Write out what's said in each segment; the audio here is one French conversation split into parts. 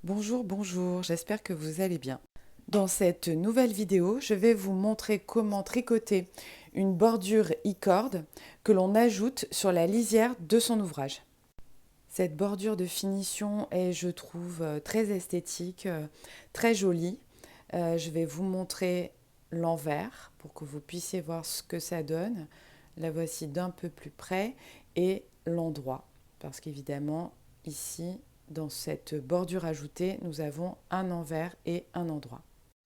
Bonjour, j'espère que vous allez bien. Dans cette nouvelle vidéo, je vais vous montrer comment tricoter une bordure e-cord que l'on ajoute sur la lisière de son ouvrage. Cette bordure de finition est, je trouve, très esthétique, très jolie. Je vais vous montrer l'envers pour que vous puissiez voir ce que ça donne. La voici d'un peu plus près et l'endroit, parce qu'évidemment, ici, dans cette bordure ajoutée, nous avons un envers et un endroit.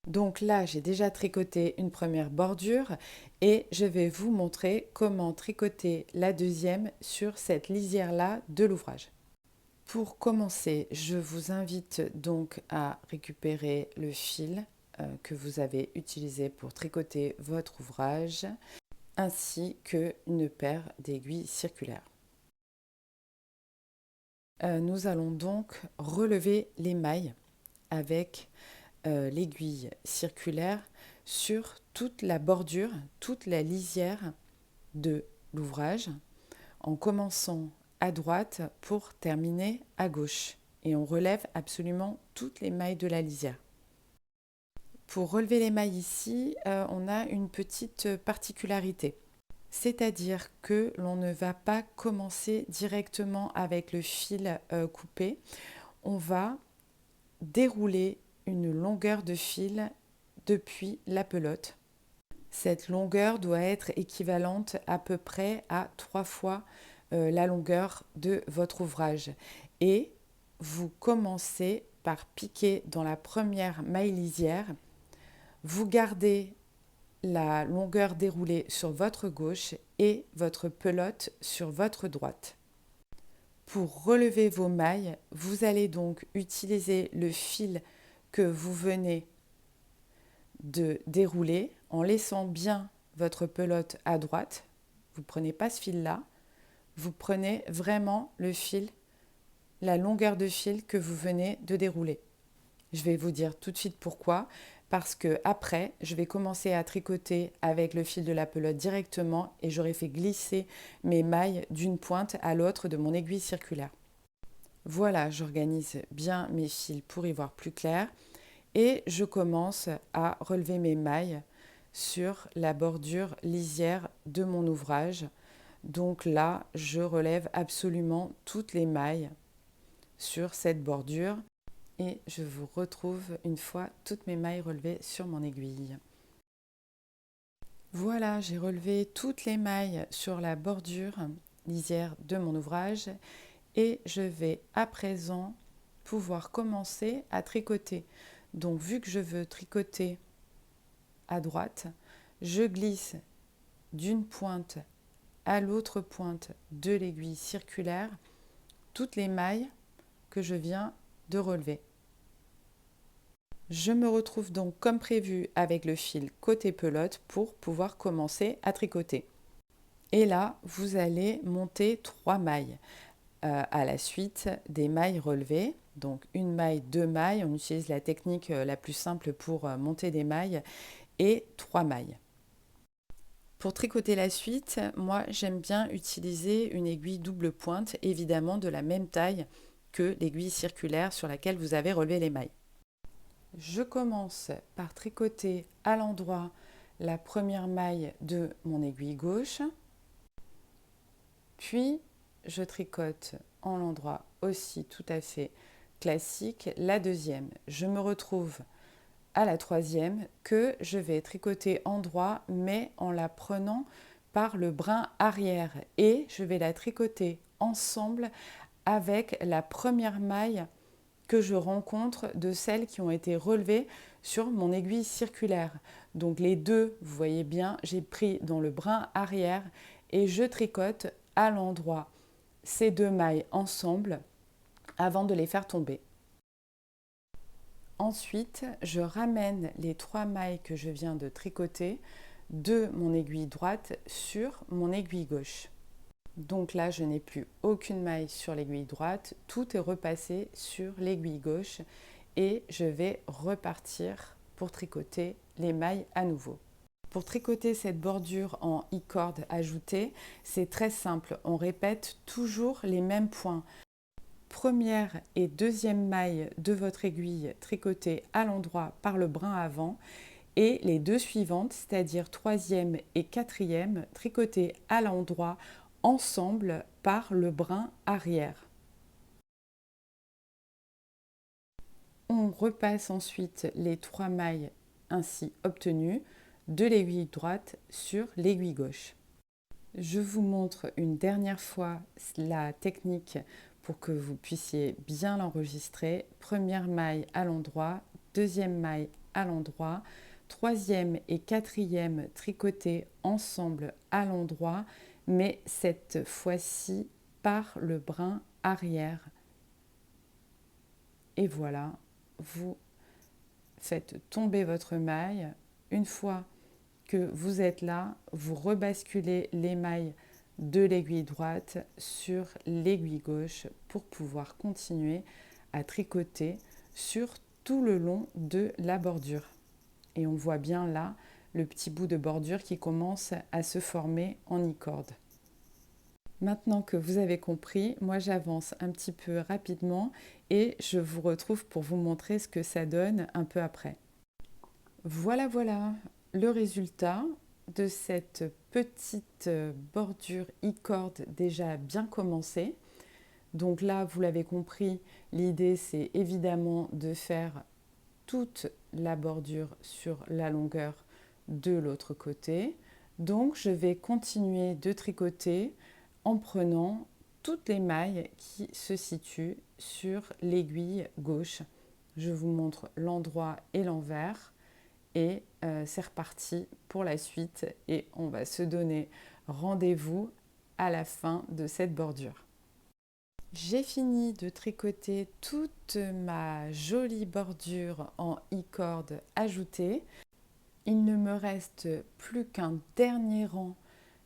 Donc là, j'ai déjà tricoté une première bordure et je vais vous montrer comment tricoter la deuxième sur cette lisière-là de l'ouvrage. Pour commencer, je vous invite donc à récupérer le fil que vous avez utilisé pour tricoter votre ouvrage ainsi qu'une paire d'aiguilles circulaires. Nous allons donc relever les mailles avec l'aiguille circulaire sur toute la bordure, toute la lisière de l'ouvrage, en commençant à droite pour terminer à gauche. Et on relève absolument toutes les mailles de la lisière. Pour relever les mailles ici, on a une petite particularité. C'est-à-dire que l'on ne va pas commencer directement avec le fil coupé. On va dérouler une longueur de fil depuis la pelote. Cette longueur doit être équivalente à peu près à 3 fois la longueur de votre ouvrage. Et vous commencez par piquer dans la première maille lisière. Vous gardez la longueur déroulée sur votre gauche et votre pelote sur votre droite. Pour relever vos mailles, vous allez donc utiliser le fil que vous venez de dérouler en laissant bien votre pelote à droite. Vous ne prenez pas ce fil-là, vous prenez vraiment le fil, la longueur de fil que vous venez de dérouler. Je vais vous dire tout de suite pourquoi. Parce que après, je vais commencer à tricoter avec le fil de la pelote directement et j'aurai fait glisser mes mailles d'une pointe à l'autre de mon aiguille circulaire. Voilà, j'organise bien mes fils pour y voir plus clair et je commence à relever mes mailles sur la bordure lisière de mon ouvrage. Donc là, je relève absolument toutes les mailles sur cette bordure. Et je vous retrouve une fois toutes mes mailles relevées sur mon aiguille. Voilà, j'ai relevé toutes les mailles sur la bordure lisière de mon ouvrage et je vais à présent pouvoir commencer à tricoter. Donc vu que je veux tricoter à droite, je glisse d'une pointe à l'autre pointe de l'aiguille circulaire toutes les mailles que je viens de relever. Je me retrouve donc comme prévu avec le fil côté pelote pour pouvoir commencer à tricoter. Et là, vous allez monter 3 mailles à la suite des mailles relevées. Donc une maille, 2 mailles, on utilise la technique la plus simple pour monter des mailles et 3 mailles. Pour tricoter la suite, moi j'aime bien utiliser une aiguille double pointe, évidemment de la même taille que l'aiguille circulaire sur laquelle vous avez relevé les mailles. Je commence par tricoter à l'endroit la première maille de mon aiguille gauche, puis je tricote en l'endroit aussi tout à fait classique la deuxième. Je me retrouve à la troisième que je vais tricoter en droit mais en la prenant par le brin arrière et je vais la tricoter ensemble avec la première maille que je rencontre de celles qui ont été relevées sur mon aiguille circulaire. Donc les deux, vous voyez bien, j'ai pris dans le brin arrière et je tricote à l'endroit ces 2 mailles ensemble avant de les faire tomber. Ensuite, je ramène les 3 mailles que je viens de tricoter de mon aiguille droite sur mon aiguille gauche. Donc là, je n'ai plus aucune maille sur l'aiguille droite, tout est repassé sur l'aiguille gauche et je vais repartir pour tricoter les mailles à nouveau. Pour tricoter cette bordure en e-cord ajoutée, c'est très simple, on répète toujours les mêmes points. première et deuxième maille de votre aiguille tricotées à l'endroit par le brin avant et les deux suivantes, c'est-à-dire troisième et quatrième, tricotées à l'endroit ensemble par le brin arrière. On repasse ensuite les 3 mailles ainsi obtenues de l'aiguille droite sur l'aiguille gauche. Je vous montre une dernière fois la technique pour que vous puissiez bien l'enregistrer. Première maille à l'endroit, deuxième maille à l'endroit, troisième et quatrième tricotés ensemble à l'endroit, mais cette fois-ci par le brin arrière. Et voilà, vous faites tomber votre maille. Une fois que vous êtes là, vous rebasculez les mailles de l'aiguille droite sur l'aiguille gauche pour pouvoir continuer à tricoter sur tout le long de la bordure. Et on voit bien là le petit bout de bordure qui commence à se former en i-corde. Maintenant que vous avez compris, moi j'avance un petit peu rapidement et je vous retrouve pour vous montrer ce que ça donne un peu après. Voilà, le résultat de cette petite bordure i-corde déjà bien commencée. Donc là, vous l'avez compris, l'idée c'est évidemment de faire toute la bordure sur la longueur de l'autre côté. Donc je vais continuer de tricoter en prenant toutes les mailles qui se situent sur l'aiguille gauche. Je vous montre l'endroit et l'envers et c'est reparti pour la suite et on va se donner rendez-vous à la fin de cette bordure. J'ai fini de tricoter toute ma jolie bordure en i-corde ajoutée. Il ne me reste plus qu'un dernier rang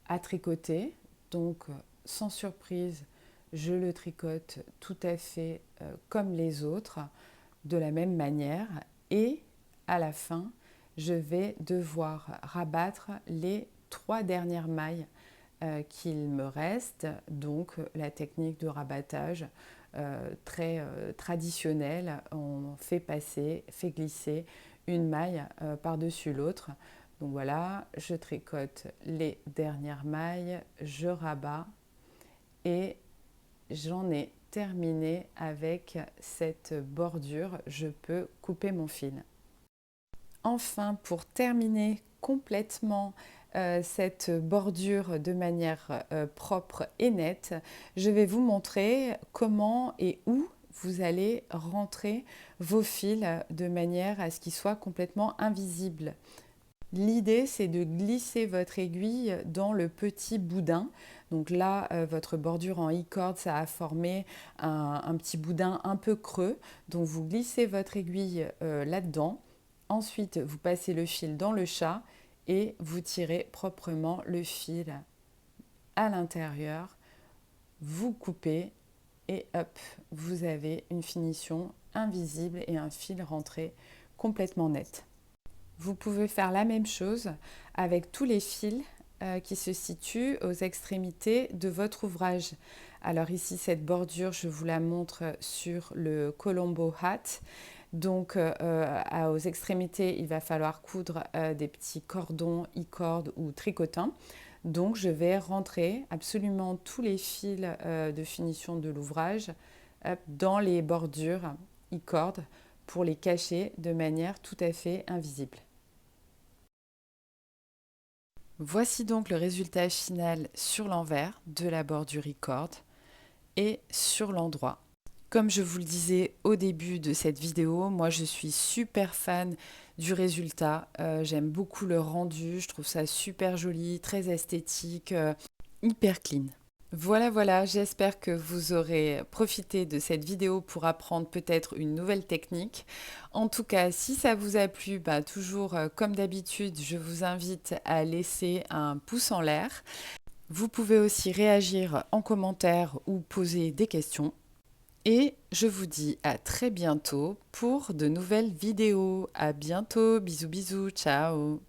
à tricoter. Donc, sans surprise, je le tricote tout à fait comme les autres, de la même manière. Et à la fin, je vais devoir rabattre les 3 dernières mailles qu'il me reste, donc la technique de rabattage très traditionnelle. On fait passer, fait glisser une maille par-dessus l'autre. Donc voilà, je tricote les dernières mailles, je rabats et j'en ai terminé avec cette bordure. Je peux couper mon fil. Enfin, pour terminer complètement cette bordure de manière propre et nette, je vais vous montrer comment et où vous allez rentrer vos fils de manière à ce qu'ils soient complètement invisibles. L'idée, c'est de glisser votre aiguille dans le petit boudin. Donc là, votre bordure en i-corde, ça a formé un petit boudin un peu creux. Donc vous glissez votre aiguille là-dedans. Ensuite, vous passez le fil dans le chat et vous tirez proprement le fil à l'intérieur. Vous coupez et hop, vous avez une finition invisible et un fil rentré complètement net. Vous pouvez faire la même chose avec tous les fils qui se situent aux extrémités de votre ouvrage. Alors ici, cette bordure, je vous la montre sur le Colombo Hat. Donc aux extrémités, il va falloir coudre des petits cordons, i-corde ou tricotins. Donc je vais rentrer absolument tous les fils de finition de l'ouvrage dans les bordures i-corde pour les cacher de manière tout à fait invisible. Voici donc le résultat final sur l'envers de la bordure i-corde et sur l'endroit. Comme je vous le disais au début de cette vidéo, moi je suis super fan du résultat. J'aime beaucoup le rendu, je trouve ça super joli, très esthétique, hyper clean. Voilà, j'espère que vous aurez profité de cette vidéo pour apprendre peut-être une nouvelle technique. En tout cas, si ça vous a plu, toujours comme d'habitude, je vous invite à laisser un pouce en l'air. Vous pouvez aussi réagir en commentaire ou poser des questions. Et je vous dis à très bientôt pour de nouvelles vidéos. À bientôt, bisous, ciao.